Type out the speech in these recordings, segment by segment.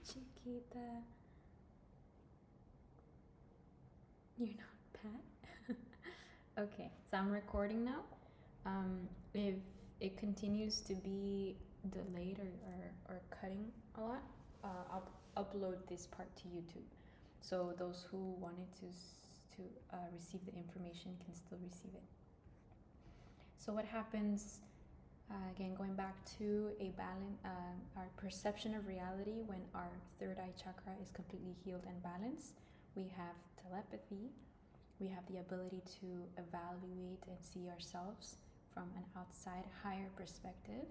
Chiquita. You're not Pat? Okay, so I'm recording now. If it continues to be delayed or cutting a lot, I'll upload this part to YouTube. So those who wanted to receive the information can still receive it. So what happens, again, going back to a balance, our perception of reality when our third eye chakra is completely healed and balanced, we have telepathy, we have the ability to evaluate and see ourselves from an outside higher perspective.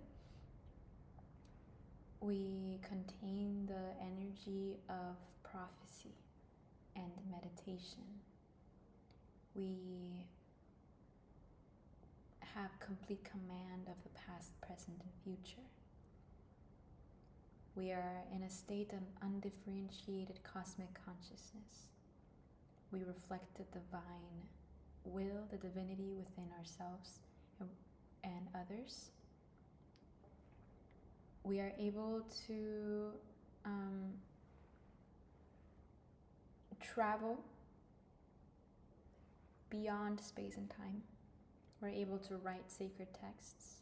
We contain the energy of prophecy and meditation. We have complete command of the past, present, and future. We are in a state of undifferentiated cosmic consciousness. We reflect the divine will, the divinity within ourselves and others. We are able to travel beyond space and time. We're able to write sacred texts.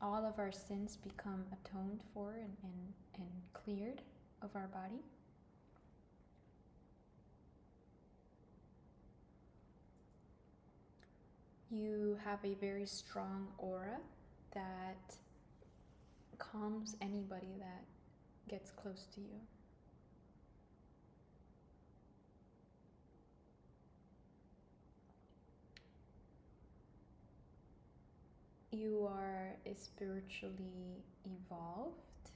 All of our sins become atoned for and cleared of our body. You have a very strong aura that calms anybody that gets close to you. You are spiritually evolved.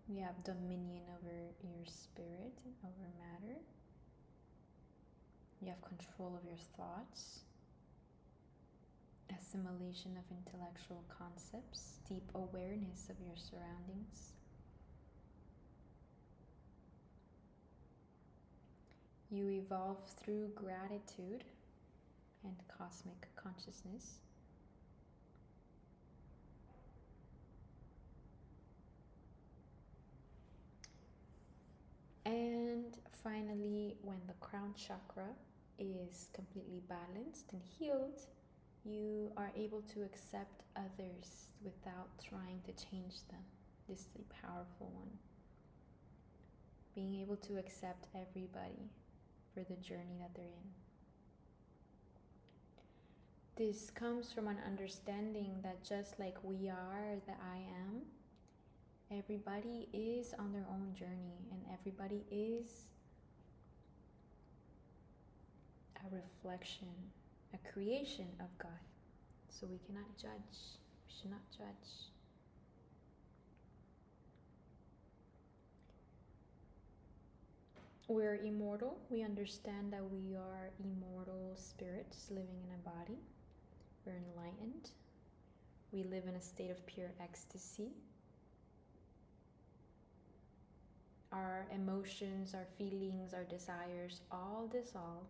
You have dominion over your spirit and over matter. You have control of your thoughts, assimilation of intellectual concepts, deep awareness of your surroundings. You evolve through gratitude and cosmic consciousness. And finally, when the crown chakra is completely balanced and healed, you are able to accept others without trying to change them. This is a powerful one. Being able to accept everybody for the journey that they're in. This comes from an understanding that just like we are the I am, everybody is on their own journey and everybody is a reflection, a creation of God. So we cannot judge, we should not judge. We're immortal. We understand that we are immortal spirits living in a body. We're enlightened. We live in a state of pure ecstasy. Our emotions, our feelings, our desires all dissolve.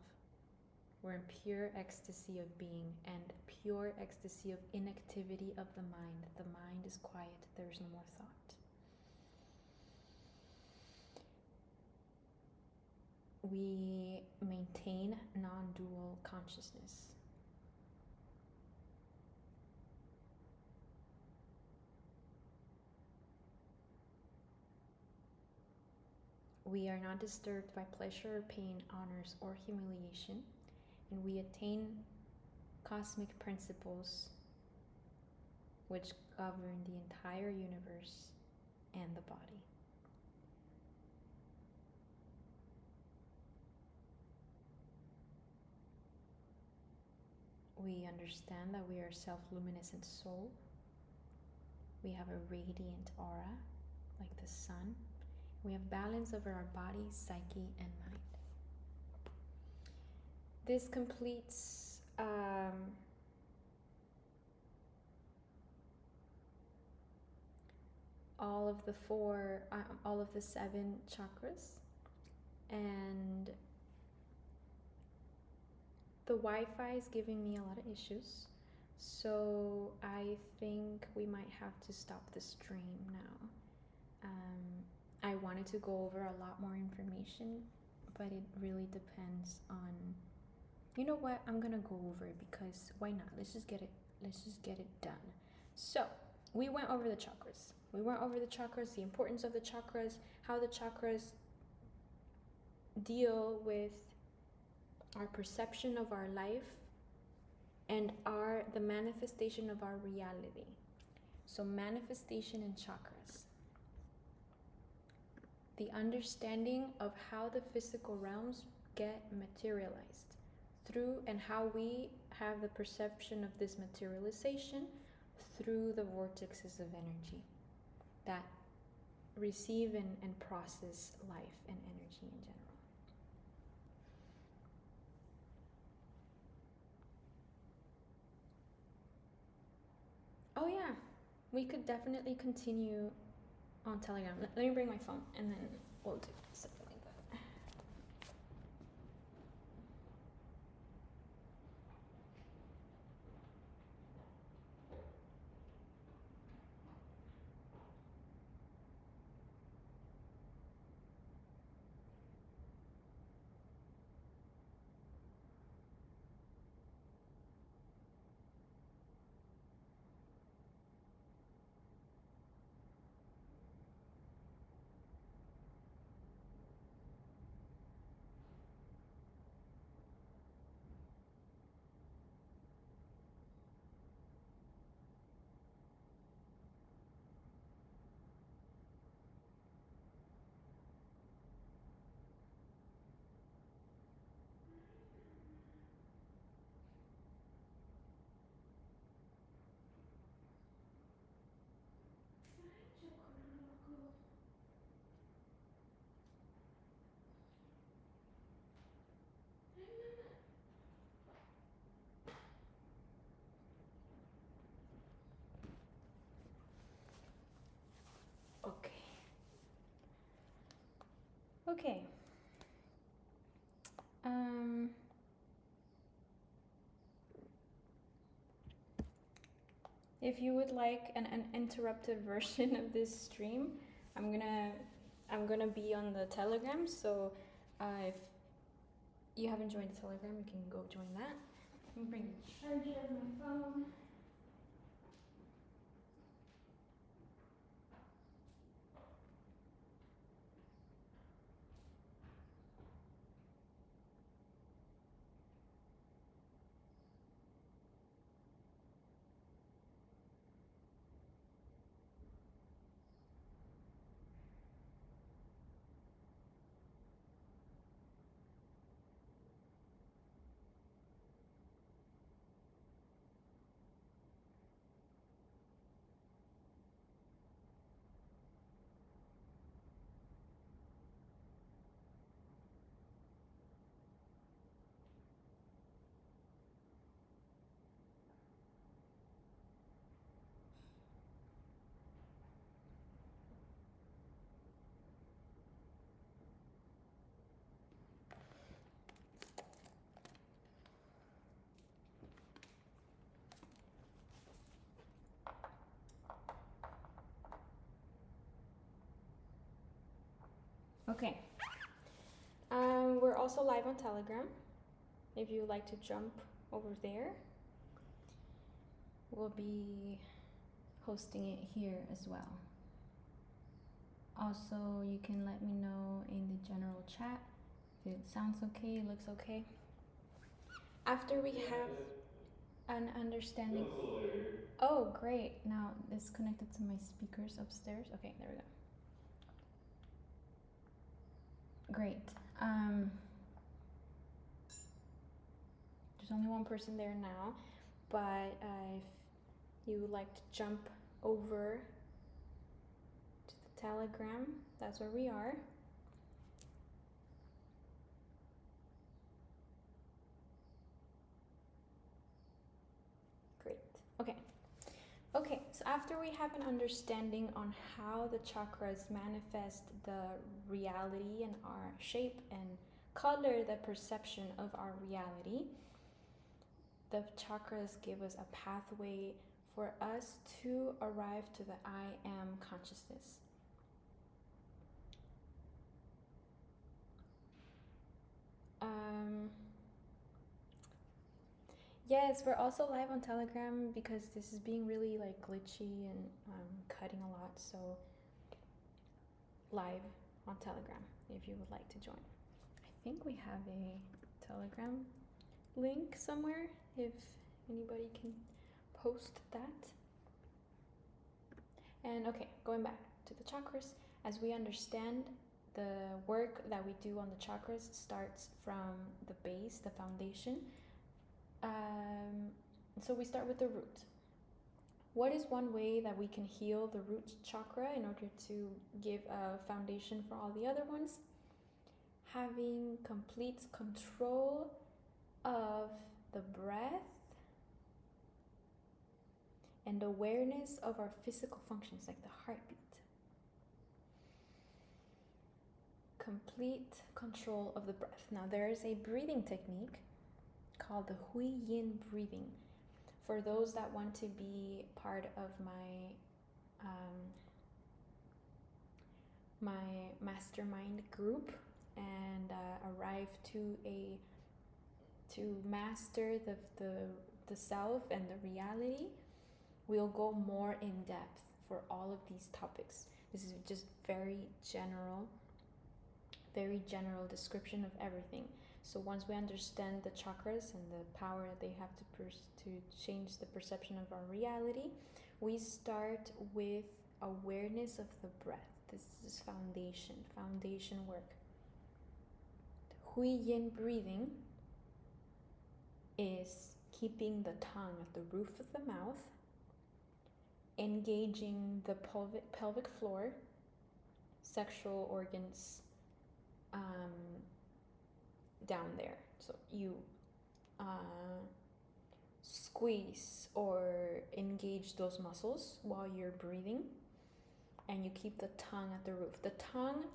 We're in pure ecstasy of being and pure ecstasy of inactivity of the mind. The mind is quiet. There is no more thought. We maintain non-dual consciousness. We are not disturbed by pleasure, pain, honors, or humiliation, and we attain cosmic principles which govern the entire universe and the body. We understand that we are self-luminescent soul. We have a radiant aura, like the sun. We have balance over our body, psyche, and mind. This completes all of the 7 chakras, and the Wi-Fi is giving me a lot of issues, so I think we might have to stop the stream now. I want wanted to go over a lot more information, but it really depends on, you know what, I'm gonna go over it because why not? Let's just get it done. So we went over the chakras. The importance of the chakras, how the chakras deal with our perception of our life and the manifestation of our reality. So manifestation and chakras. The understanding of how the physical realms get materialized through, and how we have the perception of this materialization through the vortexes of energy that receive and process life and energy in general. Oh yeah, we could definitely continue on Telegram. Let me bring my phone and then we'll do something like that. Okay. If you would like an uninterrupted version of this stream, I'm gonna be on the Telegram. So if you haven't joined the Telegram, you can go join that. Let me bring the charger of my phone. Okay. We're also live on Telegram. If you would like to jump over there, we'll be hosting it here as well. Also, you can let me know in the general chat if it sounds okay, looks okay. After we have an understanding. Oh, great. Now it's connected to my speakers upstairs. Okay, there we go. Great. There's only one person there now, but if you would like to jump over to the Telegram, that's where we are. Great. Okay, so after we have an understanding on how the chakras manifest the reality and our shape and color the perception of our reality, the chakras give us a pathway for us to arrive to the I am consciousness. Yes, we're also live on Telegram because this is being really like glitchy and cutting a lot. So live on Telegram if you would like to join. I think we have a Telegram link somewhere if anybody can post that. And okay, going back to the chakras, as we understand, the work that we do on the chakras starts from the base, the foundation. So we start with the root. What is one way that we can heal the root chakra in order to give a foundation for all the other ones? Having complete control of the breath and awareness of our physical functions, like the heartbeat. Complete control of the breath. Now, there is a breathing technique called the Hui Yin breathing. For those that want to be part of my mastermind group and arrive to master the self and the reality, we'll go more in depth for all of these topics. This is just very general description of everything. So once we understand the chakras and the power that they have to change the perception of our reality, we start with awareness of the breath. This is foundation work. Hui Yin breathing is keeping the tongue at the roof of the mouth, engaging the pelvic floor, sexual organs down there. So you squeeze or engage those muscles while you're breathing, and you keep the tongue at the roof. The tongue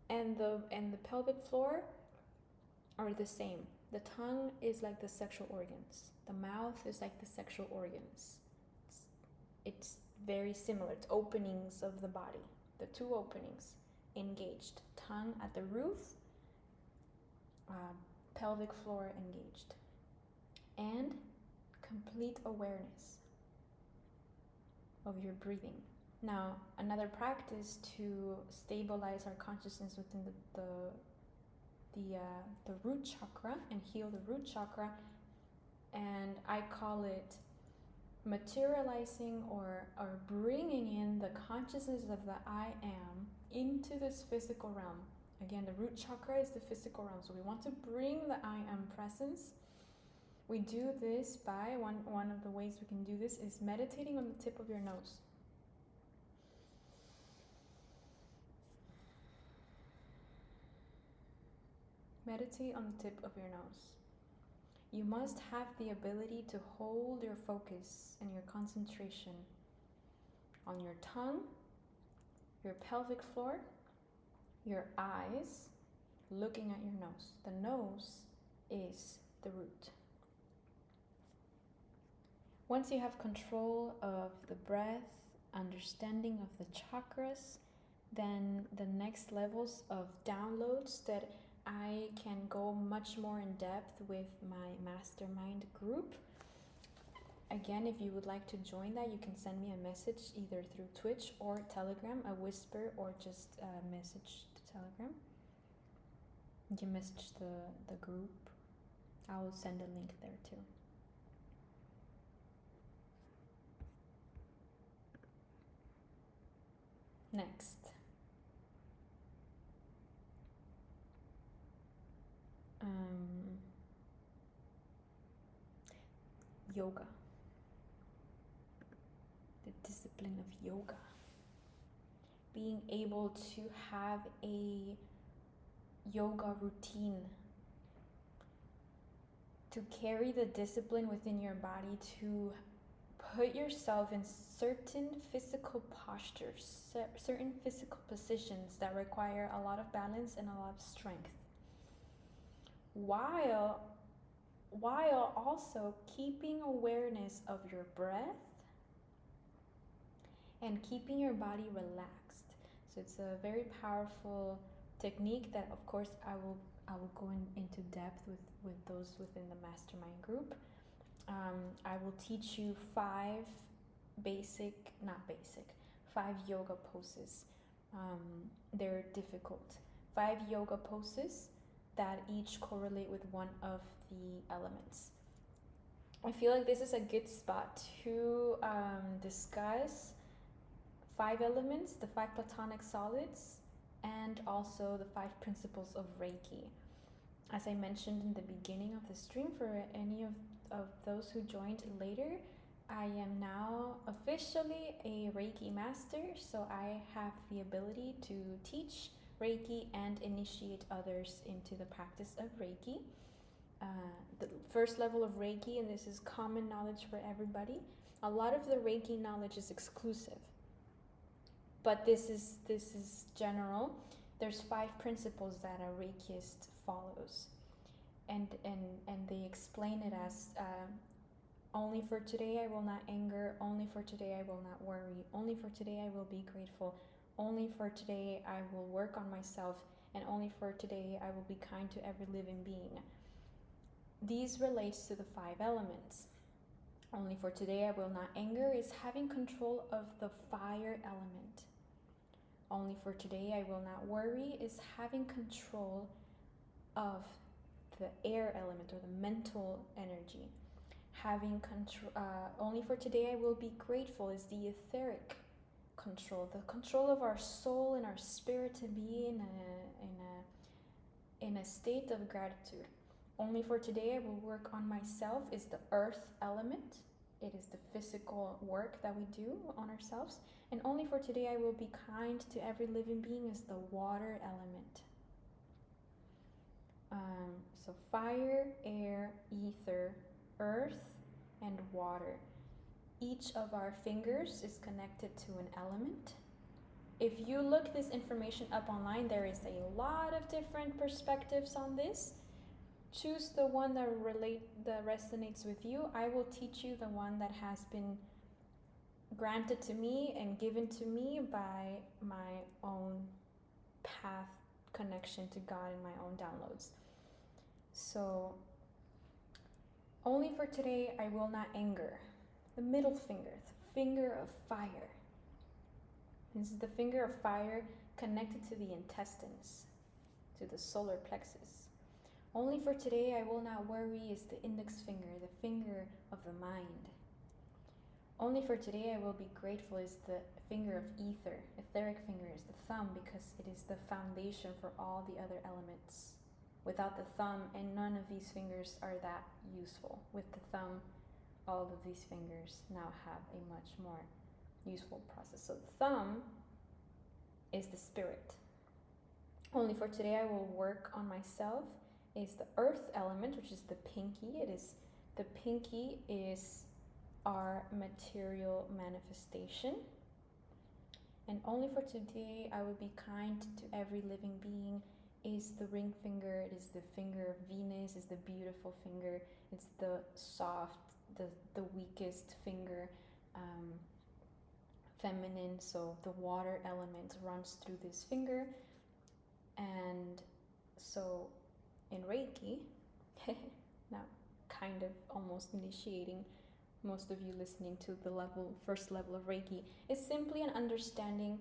and the pelvic floor are the same. The tongue is like the sexual organs. The mouth is like the sexual organs. It's very similar. It's openings of the body. The two openings engaged. Tongue at the roof, pelvic floor engaged. And complete awareness of your breathing. Now, another practice to stabilize our consciousness within the root chakra and heal the root chakra, and I call it materializing or bringing in the consciousness of the I am into this physical realm. Again, the root chakra is the physical realm, so we want to bring the I am presence. We do this by, one of the ways we can do this is meditating on the tip of your nose. Meditate on the tip of your nose. You must have the ability to hold your focus and your concentration on your tongue, your pelvic floor, your eyes, looking at your nose. The nose is the root. Once you have control of the breath, understanding of the chakras, then the next levels of downloads that I can go much more in depth with my mastermind group. Again, if you would like to join that, you can send me a message either through Twitch or Telegram, a whisper or just a message to Telegram. You can message the group. I will send a link there too. Next. Yoga. The discipline of yoga. Being able to have a yoga routine. To carry the discipline within your body to put yourself in certain physical postures, certain physical positions that require a lot of balance and a lot of strength. While also keeping awareness of your breath and keeping your body relaxed. So it's a very powerful technique that, of course, I will go into depth with those within the mastermind group. I will teach you five yoga poses. They're difficult. 5 yoga poses that each correlate with one of the elements. I feel like this is a good spot to discuss 5 elements, the 5 Platonic solids, and also the 5 principles of Reiki. As I mentioned in the beginning of the stream, for any of those who joined later, I am now officially a Reiki master, so I have the ability to teach Reiki and initiate others into the practice of Reiki. The first level of Reiki, and this is common knowledge for everybody, a lot of the Reiki knowledge is exclusive, but this is general. There's 5 principles that a Reikist follows, and they explain it as only for today I will not anger, only for today I will not worry, only for today I will be grateful, only for today I will work on myself, and only for today I will be kind to every living being. These relates to the 5 elements. Only for today I will not anger is having control of the fire element. Only for today I will not worry is having control of the air element or the mental energy. Having control, only for today I will be grateful is the etheric control, the control of our soul and our spirit to be in a state of gratitude. Only for today I will work on myself is the earth element. It is the physical work that we do on ourselves. And only for today I will be kind to every living being is the water element. So fire, air, ether, earth, and water. Each of our fingers is connected to an element. If you look this information up online, there is a lot of different perspectives on this. Choose the one that resonates with you. I will teach you the one that has been granted to me and given to me by my own path connection to God and my own downloads. So, only for today I will not anger. The middle finger, the finger of fire. This is the finger of fire connected to the intestines, to the solar plexus. Only for today I will not worry is the index finger, the finger of the mind. Only for today I will be grateful is the finger of ether. Etheric finger is the thumb because it is the foundation for all the other elements. Without the thumb, and none of these fingers are that useful. With the thumb, all of these fingers now have a much more useful process. So the thumb is the spirit. Only for today I will work on myself is the earth element, which is the pinky. The pinky is our material manifestation. And only for today I will be kind to every living being is the ring finger. It is the finger of Venus, is the beautiful finger. It's the soft, the weakest finger, feminine. So the water element runs through this finger. And so in Reiki, now kind of almost initiating most of you listening to the first level of Reiki, is simply an understanding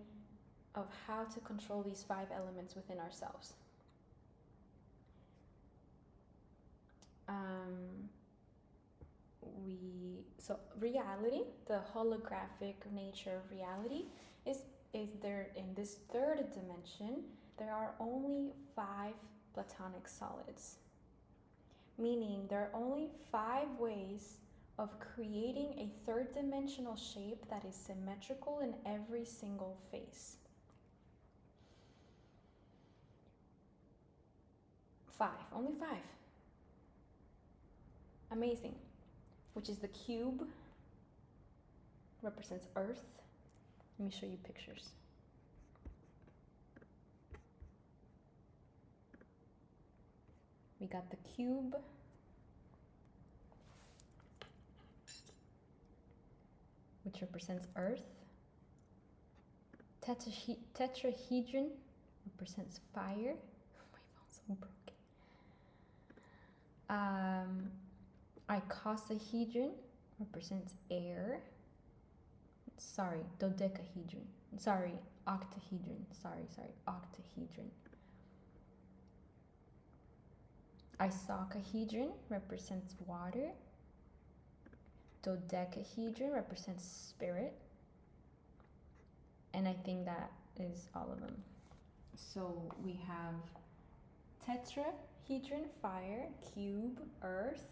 of how to control these 5 elements within ourselves. So reality, the holographic nature of reality, is there in this 3rd dimension. There are only 5 Platonic solids, meaning there are only 5 ways of creating a 3rd dimensional shape that is symmetrical in every single face. 5, only 5. Amazing. Which is the cube, represents Earth. Let me show you pictures. We got the cube, which represents Earth. Tetrahedron represents fire. My phone's so broken. icosahedron represents air. Sorry, dodecahedron. Sorry, octahedron. Sorry, octahedron. Isocahedron represents water. Dodecahedron represents spirit. And I think that is all of them. So we have tetrahedron, fire, cube, earth,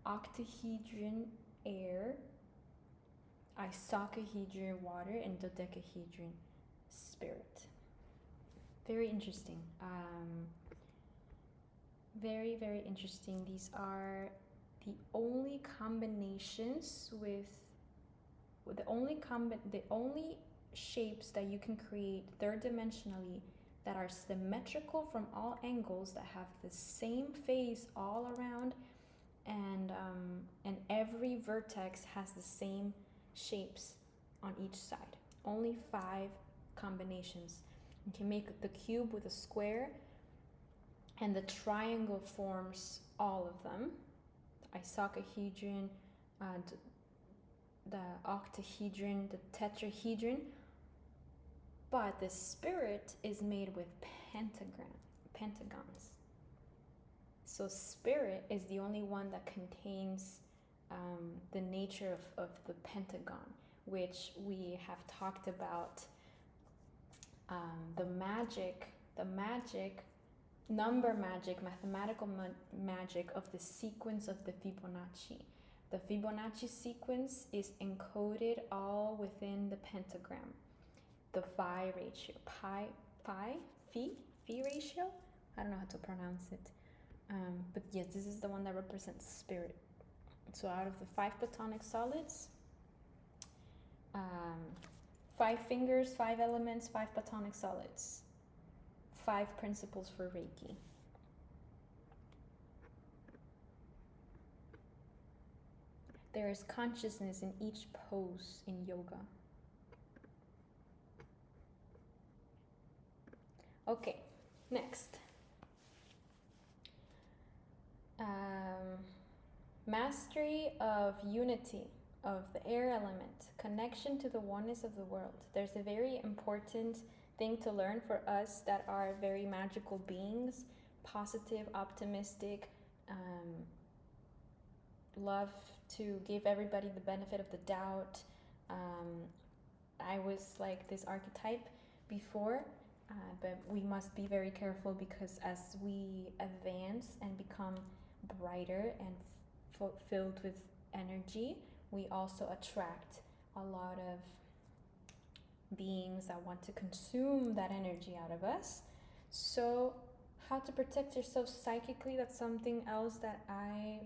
octahedron, air, isocahedron, water, and dodecahedron, spirit. Very interesting. Very, very interesting. These are the only combinations with the only shapes that you can create third dimensionally that are symmetrical from all angles, that have the same phase all around, and every vertex has the same shapes on each side. Only 5 combinations. You can make the cube with a square, and the triangle forms all of them. The isocahedron, the octahedron, the tetrahedron. But the spirit is made with pentagons. So spirit is the only one that contains the nature of the pentagon, which we have talked about. The magic, number magic, mathematical magic of the sequence of the Fibonacci. The Fibonacci sequence is encoded all within the pentagram. The phi ratio, phi ratio? I don't know how to pronounce it. But yes, this is the one that represents spirit. So out of the 5 Platonic solids, 5 fingers, 5 elements, 5 Platonic solids, 5 principles for Reiki. There is consciousness in each pose in yoga. Okay, next. Mastery of unity of the air element, connection to the oneness of the world. There's a very important thing to learn for us that are very magical beings, positive, optimistic, love to give everybody the benefit of the doubt. I was like this archetype before, but we must be very careful, because as we advance and become brighter and filled with energy, we also attract a lot of beings that want to consume that energy out of us. So how to protect yourself psychically, that's something else that I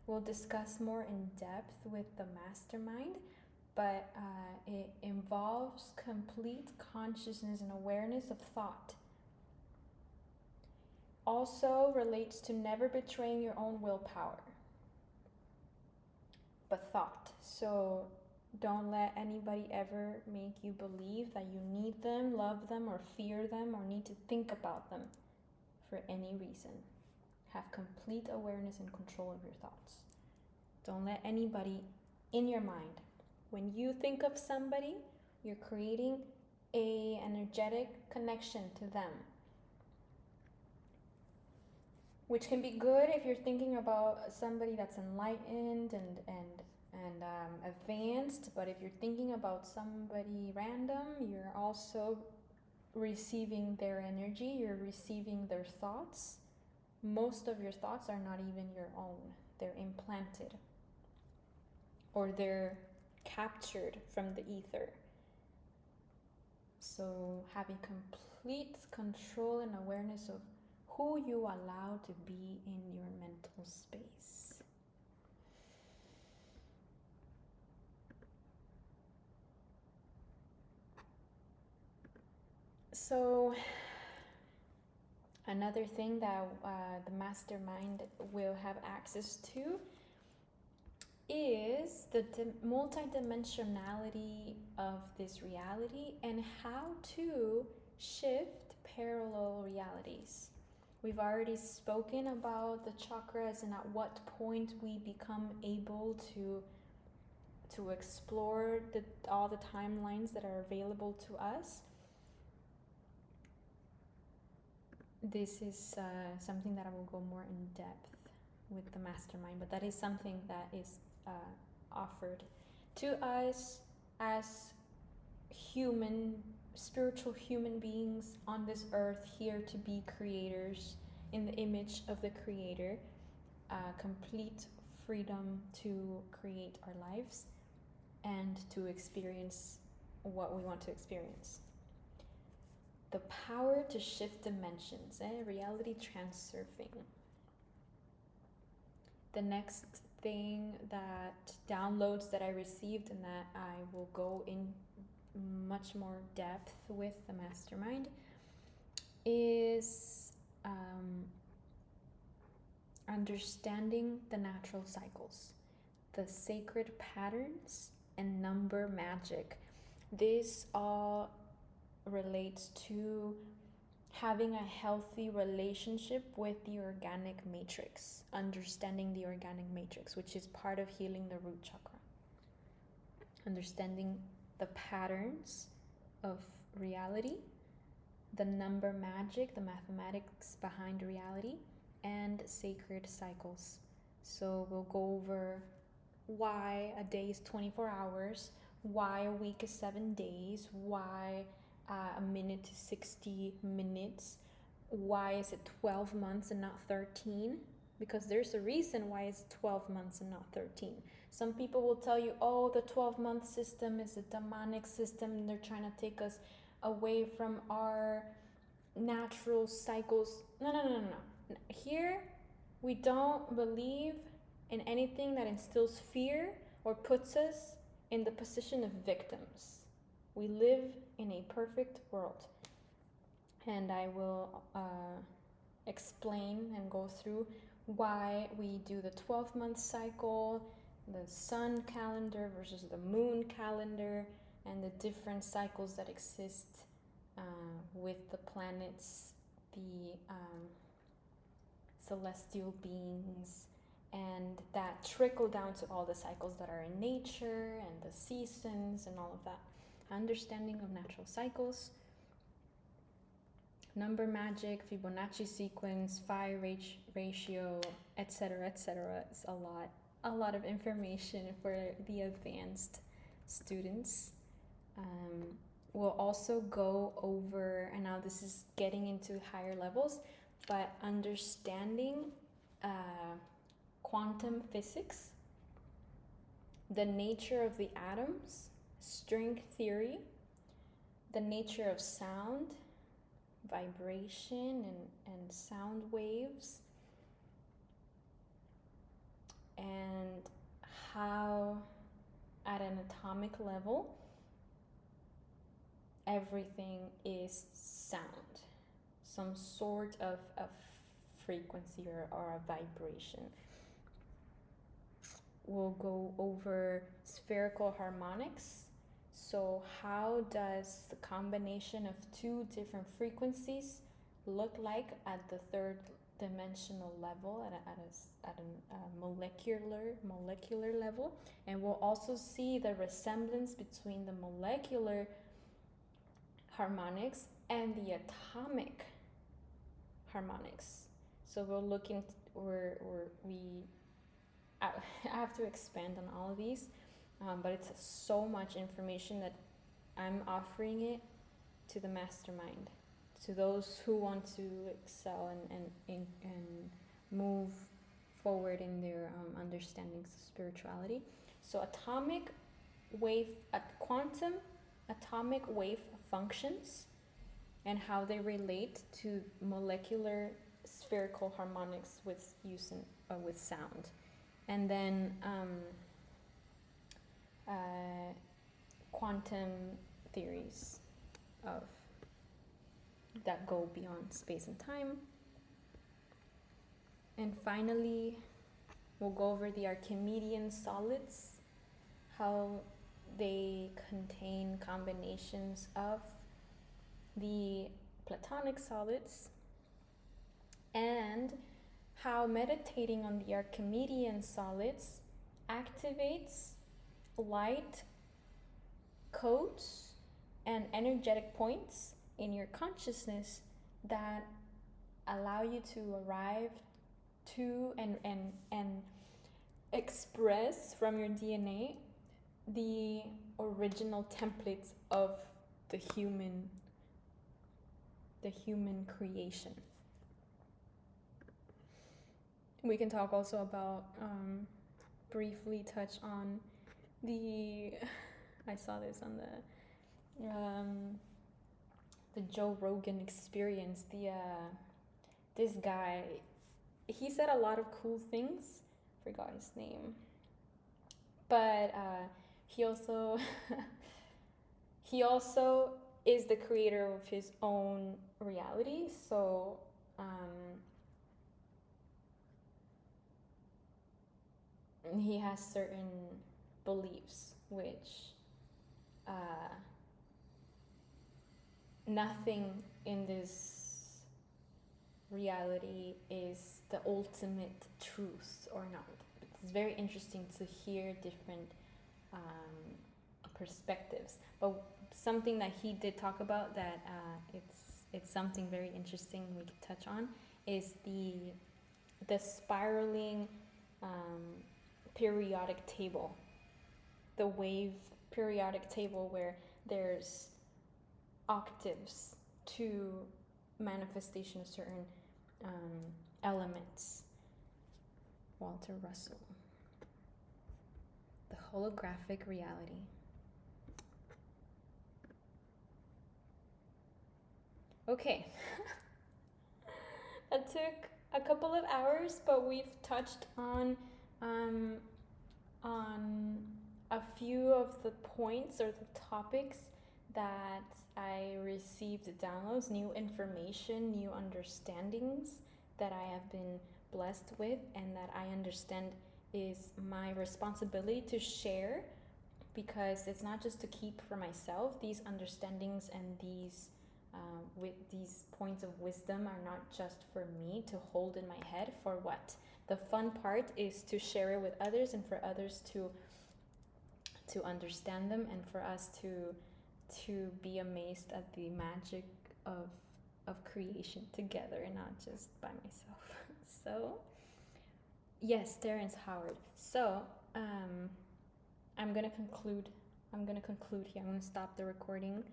will discuss more in depth with the mastermind. But it involves complete consciousness and awareness of thought. Also relates to never betraying your own willpower, but thought. So don't let anybody ever make you believe that you need them, love them, or fear them, or need to think about them for any reason. Have complete awareness and control of your thoughts. Don't let anybody in your mind. When you think of somebody, you're creating an energetic connection to them, which can be good if you're thinking about somebody that's enlightened and advanced. But if you're thinking about somebody random, you're also receiving their energy, you're receiving their thoughts. Most of your thoughts are not even your own. They're implanted, or they're captured from the ether. So having complete control and awareness of who you allow to be in your mental space. So another thing that the mastermind will have access to is the multidimensionality of this reality and how to shift parallel realities. We've already spoken about the chakras and at what point we become able to explore all the timelines that are available to us. This is something that I will go more in depth with the mastermind, but that is something that is offered to us as spiritual human beings on this earth, here to be creators in the image of the Creator, complete freedom to create our lives and to experience what we want to experience. The power to shift dimensions, reality transurfing. The next thing that downloads that I received and that I will go in much more depth with the mastermind is understanding the natural cycles, the sacred patterns, and number magic. This all relates to having a healthy relationship with the organic matrix, understanding the organic matrix, which is part of healing the root chakra. Understanding the patterns of reality, the number magic, the mathematics behind reality, and sacred cycles. So we'll go over why a day is 24 hours, why a week is 7 days, why a minute is 60 minutes, why is it 12 months and not 13? Because there's a reason why it's 12 months and not 13. Some people will tell you, oh, the 12-month system is a demonic system and they're trying to take us away from our natural cycles. No. Here, we don't believe in anything that instills fear or puts us in the position of victims. We live in a perfect world. And I will explain and go through why we do the 12-month cycle, the sun calendar versus the moon calendar, and the different cycles that exist with the planets, the celestial beings, and that trickle down to all the cycles that are in nature and the seasons and all of that. Understanding of natural cycles, number magic, Fibonacci sequence, phi ratio, etc. It's a lot of information for the advanced students. We'll also go over, and now this is getting into higher levels, but understanding quantum physics, the nature of the atoms, string theory, the nature of sound, vibration and sound waves, and how at an atomic level everything is sound, some sort of frequency or a vibration. We'll go over spherical harmonics. So how does the combination of two different frequencies look like at the third dimensional level, at a molecular level? And we'll also see the resemblance between the molecular harmonics and the atomic harmonics. So we're looking, I have to expand on all of these. But it's so much information that I'm offering it to the mastermind, to those who want to excel and move forward in their understandings of spirituality. So quantum atomic wave functions and how they relate to molecular spherical harmonics with sound. And then quantum theories that go beyond space and time. And finally, we'll go over the Archimedean solids, how they contain combinations of the Platonic solids and how meditating on the Archimedean solids activates light codes and energetic points in your consciousness that allow you to arrive to and express from your DNA the original templates of the human creation. We can talk also about briefly touch on the I saw this on the Joe Rogan Experience. This guy, he said a lot of cool things. Forgot his name, but he also he also is the creator of his own reality. So he has certain beliefs which nothing in this reality is the ultimate truth or not. It's very interesting to hear different perspectives. But something that he did talk about that it's something very interesting we could touch on is the spiraling periodic table, the wave periodic table, where there's octaves to manifestation of certain elements. Walter Russell. The holographic reality. Okay. That took a couple of hours, but we've touched on a few of the points or the topics that I received downloads, new information, new understandings that I have been blessed with, and that I understand is my responsibility to share, because it's not just to keep for myself. These understandings and these with these points of wisdom are not just for me to hold in my head. For what? The fun part is to share it with others, and for others to understand them, and for us to be amazed at the magic of creation together, and not just by myself. So yes, Terrence Howard. So I'm gonna conclude here. I'm gonna stop the recording